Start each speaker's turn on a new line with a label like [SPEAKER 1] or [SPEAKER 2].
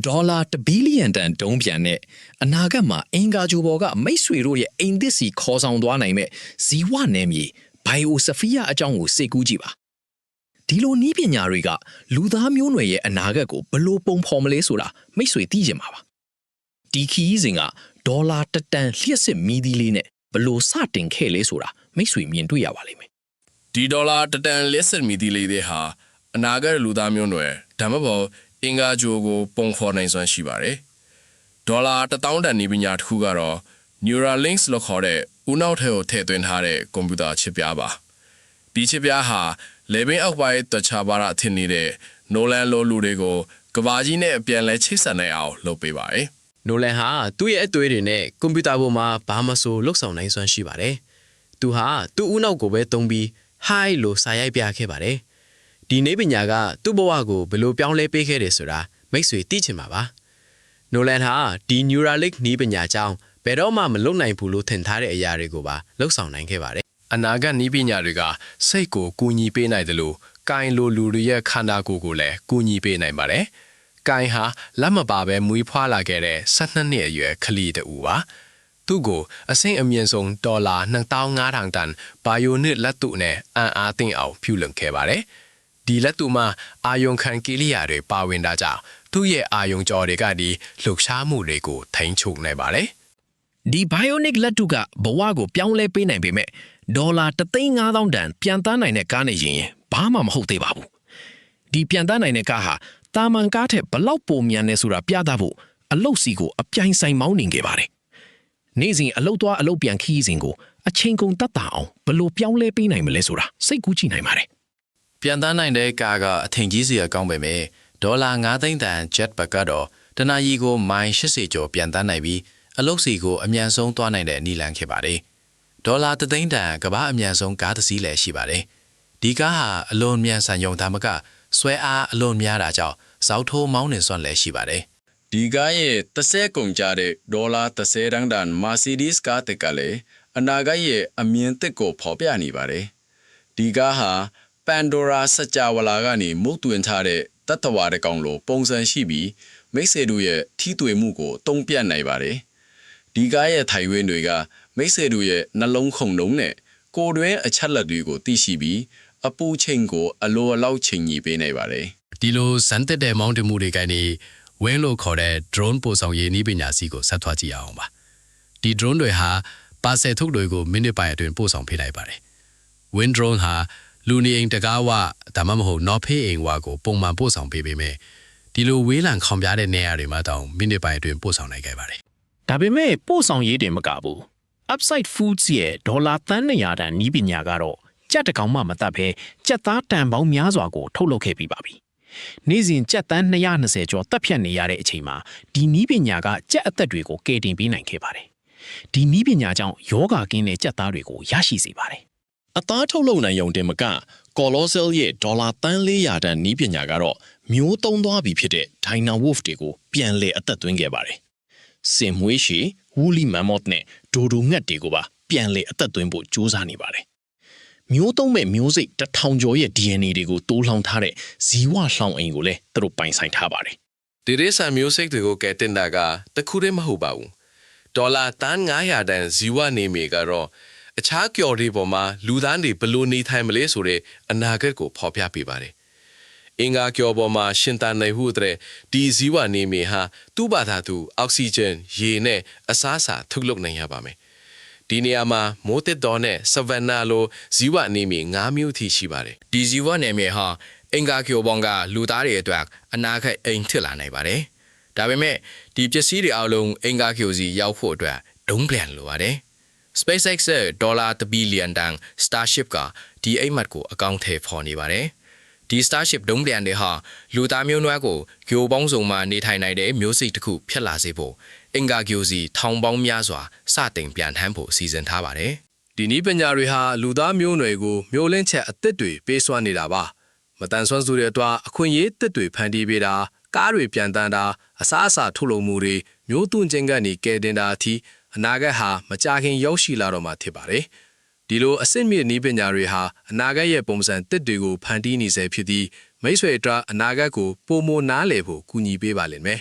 [SPEAKER 1] ဒေါ်လာ1ဘီလီယံတန်တုံးပြန်နဲ့အနာဂတ်မှာအင်္ဂါဂျိုဘော်ကမိတ်ဆွေတို့ရဲ့အိမ်သစ်စီခေါ်ဆောင်သွားနိုင်မဲ့ဇီဝနယ်မြေဘိုင်အိုဆဖီယာအကြောင်းကိုစိတ်ကူးကြည့်ပါဒီလိုနည်းပညာတွေကလူသားမျိုးနွယ်ရဲ့အနာဂတ်ကိုဘယ်လိုပုံဖော်မလဲဆိုတာမိတ်ဆွေသိချင်ပါပါဒီခီးစဉ်ကဒေါ်လာ1တန်လျှက်စစ်မီးသီးလေးနဲ့ဘယ်လိုစတင်ခဲ့လဲဆိုတာမိတ်ဆွေမြင်တွေ့ရပါလိမ့်မယ်
[SPEAKER 2] ဒီဒေါ်လာ1တန်လျှက်စစ်မီးသီးလေးတွေဟာအနာဂတ်လူသားမျိုးနွယ်ဒါမှမဟုတ်အင်္ဂါဂျိုကိုပုံဖော်နိုင်စွမ်းရှိပါတယ်ဒေါ်လာ1000တန်နည်းပညာတစ်ခုကတော့ Neuralinks လို့ခေါ်တဲ့ဦးနှောက်ထဲကိုထည့်သွင်းထားတဲ့ကွန်ပျူတာချစ်ပြားပါဒီချစ်ပြားဟာလေဘင်းအောက်ပိုင်းတခြားဘာသာအထင်နေတဲ့နိုလန်လိုလူတွေကိုကဘာကြီးနဲ့အပြန်လဲချိတ်ဆက်နိုင်အောင်လုပ်ပေးပါတယ်
[SPEAKER 3] နိုလန်ဟာသူ့ရဲ့အသွေးတွေနဲ့ကွန်ပျူတာပေါ်မှာဘာမှဆိုလှုပ်ဆောင်နိုင်စွမ်းရှိပါတယ်သူဟာသူ့ဦးနှောက်ကိုပဲသုံးပြီး high လို့စာရိုက်ပြခဲ့ပါတယ်ဒီနည်းပညာကသူ့ဘဝကိုဘယ်လိုပြောင်းလဲပေးခဲ့တယ်ဆိုတာမိတ်ဆွေသိချင်ပါပါနိုလန်ဟာဒီ Neuralink နည်းပညာကြောင့်ဘယ်တော့မှမလုပ်နိုင်ဘူးလို့ထင်ထားတဲ့အရာတွေကိုပါလှုပ်ဆောင်နိုင်ခဲ့ပါတယ်
[SPEAKER 2] အနာဂတ်နည်းပညာတွေကစိတ်ကိုကူညီပေးနိုင်တယ်လို့ကိုင်လိုလူတွေရဲ့ခန္ဓာကိုယ်ကိုလည်းကူညီပေးနိုင်ပါတယ်ကိုင်ဟာလက်မပါပဲမွေးဖွားလာခဲ့တဲ့12နှစ်အရွယ်ကလေးတူပါသူ့ကိုအဆင့်အမြင့်ဆုံးဒေါ်လာ2500တန်ဘိုင်ယိုနစ်လက်တူနဲ့အန်အားသိမ်းအောင်ပြုလုပ်ခဲ့ပါတယ်ဒီလက်တူမှာအာယုံခံကိရိယာတွေပါဝင်တာကြောင့်သူ့ရဲ့အာယုံကြော်တွေကဒီလှုပ်ရှားမှုတွေကိုထိန်းချုပ်နိုင်ပါတယ်
[SPEAKER 1] ဒီ bionic လက်တူကဘဝကိုပြောင်းလဲပေးနိုင်ပေမဲ့ဒေါ်လာ35000တန်ပြန်သားနိုင်တဲ့ကားနဲ့ရင်ဘာမှမဟုတ်သေးပါဘူးဒီပြန်သားနိုင်တဲ့ကားဟာတာမန်ကားထက်ဘလောက်ပိုမြန်နေဆိုတာပြသဖို့အလုတ်စီကိုအပြိုင်ဆိုင်မောင်းနေခဲ့ပါတယ်နေ့စဉ်အလုတ်သွားအလုတ်ပြန်ခီးစဉ်ကိုအချိန်ကုန်တတ်တာအောင်ဘလို့ပြောင်းလဲပေးနိုင်မလဲဆိုတာစိတ်ကူးကြည့်နိုင်ပါတယ်
[SPEAKER 4] ပြန်သားနိုင်တဲ့ကားကအထင်ကြီးစရာကောင်းပေမဲ့ဒေါ်လာ9သိန်းတန် jetpack ကတော့တနအီကိုမိုင်80ကျော်ပြန်သားနိုင်ပြီးအလုတ်စီကိုအမြန်ဆုံးသွားနိုင်တဲ့နည်းလမ်းခဲ့ပါတယ်ဒေါ်လာ3သိန်းတန်ကမ္ဘာအမြန်ဆုံးကားတစ်စီးလည်းရှိပါတယ်ဒီကားဟာအလွန်မြန်ဆန်ရုံသားမကဆွဲအားအလွန်များတာကြောင့်ဇောက်ထိုးမောင်းနှင်စွမ်းလည်းရှိပါတယ်
[SPEAKER 2] ဒီကားရဲ့30ကုန်ကြတဲ့ဒေါ်လာ30တန် Mercedes ကားတက်ကလည်းအနာဂတ်ရဲ့အမြင်သစ်ကိုဖော်ပြနေပါတယ်ဒီကားဟာပန်ဒိုရာစကြဝဠာကနေမုတ်တွင်ထားတဲ့တတ္တဝါတစ်ကောင်လိုပုံစံရှိပြီးမိတ်ဆွေတို့ရဲ့ထိတွေ့မှုကိုတုံ့ပြန်နိုင်ပါတယ်ဒီကားရဲ့ထိုင်ဝင်းတွေကမိတ်ဆွေတို့ရဲ့နှလုံးခုန်လုံးနဲ့ကိုယ်တွင်းအချက်လက်တွေကိုသိရှိပြီးအပူချိန်ကိုအလိုအလောက်ချိန်ညီပေးနိုင်ပါတယ်
[SPEAKER 3] ဒီလိုစမ်းသစ်တဲ့မောင်းတမှုတွေကနေဝင်းလို့ခေါ်တဲ့ drone ပို့ဆောင်ရေးနည်းပညာစီကိုဆက်သွားကြည့်အောင်ပါဒီ drone တွေဟာပါဆယ်ထုတ်တွေကိုမိနစ်ပိုင်းအတွင်းပို့ဆောင်ပေးလိုက်ပါတယ် wind drone ဟာလူနေအိမ်တကားဝဒါမှမဟုတ်နော်ဖေးအိမ်ဝကိုပုံမှန်ပို့ဆောင်ပေးပေမဲ့ဒီလိုဝေးလံခေါင်ပြတဲ့နေရာတွေမှာတောင်မိနစ်ပိုင်းအတွင်းပို့ဆောင်နိုင်ခဲ့ပါတယ်
[SPEAKER 1] ဒါပေမဲ့ပို့ဆောင်ရေးတင်မကဘူး Upside Foods ရဲ့ဒေါ်လာ300တန်နည်းပညာကတော့ကြက်တကောင်မှမတတ်ဘဲကြက်သားတန်ပေါင်းများစွာကိုထုတ်လုပ်ခဲ့ပြီးပါပြီနေ့စဉ်ကြက်တန်း220ကျော်တပ်ဖြတ်နေရတဲ့အချိန်မှာဒီနည်းပညာကကြက်အသက်တွေကိုကယ်တင်ပေးနိုင်ခဲ့ပါတယ်ဒီနည်းပညာကြောင့်ယောဂကင်းတဲ့ကြက်သားတွေကိုရရှိစေပါတယ်အသားထုတ်လုပ်နိုင်ုံတင်မက Colossal ရဲ့ဒေါ်လာ400တန်နည်းပညာကတော့မျိုးသုံးသွားပြီဖြစ်တဲ့ Dynawolf တွေကိုပြန်လည်အသက်သွင်းခဲ့ပါတယ်စင်မွေးရှည် Woolly Mammoth နဲ့ဒိုဒိုငှက်တွေကိုပါပြန်လည်အသက်သွင်းဖို့ကြိုးစားနေပါတယ်မျိုးသုံးမဲ့မျိုးစိတ်1000ကျော်ရဲ့ DNA တွေကိုတိုးလှောင်ထားတဲ့ဇီဝလှောင်အိမ်ကိုလည်းသူတို့ပိုင်ဆိုင်ထားပါတယ်
[SPEAKER 2] ဒီရိစာမျိုးစိတ်တွေကိုကဲတင်တာကတခုတည်းမဟုတ်ပါဘူးဒေါ်လာ900တန်ဇီဝနေမီကတော့အခြားကြော်တွေပေါ်မှာလူသားတွေဘလို့နေထိုင်မလဲဆိုတဲ့အနာဂတ်ကိုဖော်ပြပေးပါတယ်အင်္ဂါကြော်ပေါ်မှာရှင်သန်နေမှုတဲ့ဒီဇီဝနေမီဟာသူ့ဘာသာသူအောက်ဆီဂျင်ရေနဲ့အစားအစာထုတ်လုပ်နိုင်ရပါမယ်ဒီနေရာမှာမိုးတစ်တော်နဲ့ဆဗန်နာလိုဇီဝနေမီ9မျိုးထိရှိပါတယ်
[SPEAKER 4] ဒီဇီဝနေမီဟာအင်္ဂါကျိုဘောင်ကလူသားတွေအတွက်အနာဂတ်အိမ်ထစ်လာနိုင်ပါတယ်ဒါပေမဲ့ဒီပစ္စည်းတွေအလုံးအင်္ဂါကျိုစီရောက်ဖို့အတွက်ဒုံးပြန်လိုပါတယ် SpaceX ရဲ့ဒေါ်လာ1ဘီလီယံတန် Starship ကဒီအိမ်မက်ကိုအကောင့်ထဲဖော်နေပါတယ်ဒီ Starship ဒုံးပြန်တွေဟာလူသားမျိုးနွယ်ကိုဂြိုလ်ပေါင်းစုံမှာနေထိုင်နိုင်တဲ့မျိုးစိတ်တစ်ခုဖြစ်လာစေဖို့အင်္ဂါကျိုစီထောင်ပေါင်းများစွာစတင်ပြန်ထမ်းဖို့စီစဉ်ထားပါတယ်
[SPEAKER 2] ဒီနည်းပညာတွေဟာလူသားမျိုးနွယ်ကိုမျိုးလင့်ချက်အသစ်တွေပေးစွမ်းနေတာပါမတန်ဆွမ်းစုတွေအတွက်အခွင့်အရေးသစ်တွေဖန်တီးပေးတာကားတွေပြန်တန်းတာအစားအစာထုတ်လုပ်မှုတွေမျိုးသွင်းခြင်းကနေကဲတင်တာအထိအနာဂတ်ဟာမကြာခင်ရောက်ရှိလာတော့မှာဖြစ်ပါတယ်ဒီလိုအစစ်မြစ်နည်းပညာတွေဟာအနာဂတ်ရဲ့ပုံစံသစ်တွေကိုဖန်တီးနေစေဖြစ်ပြီးမိတ်ဆွေအတွက်အနာဂတ်ကိုပိုမိုနားလည်ဖို့ကူညီပေးပါလိမ့်မယ်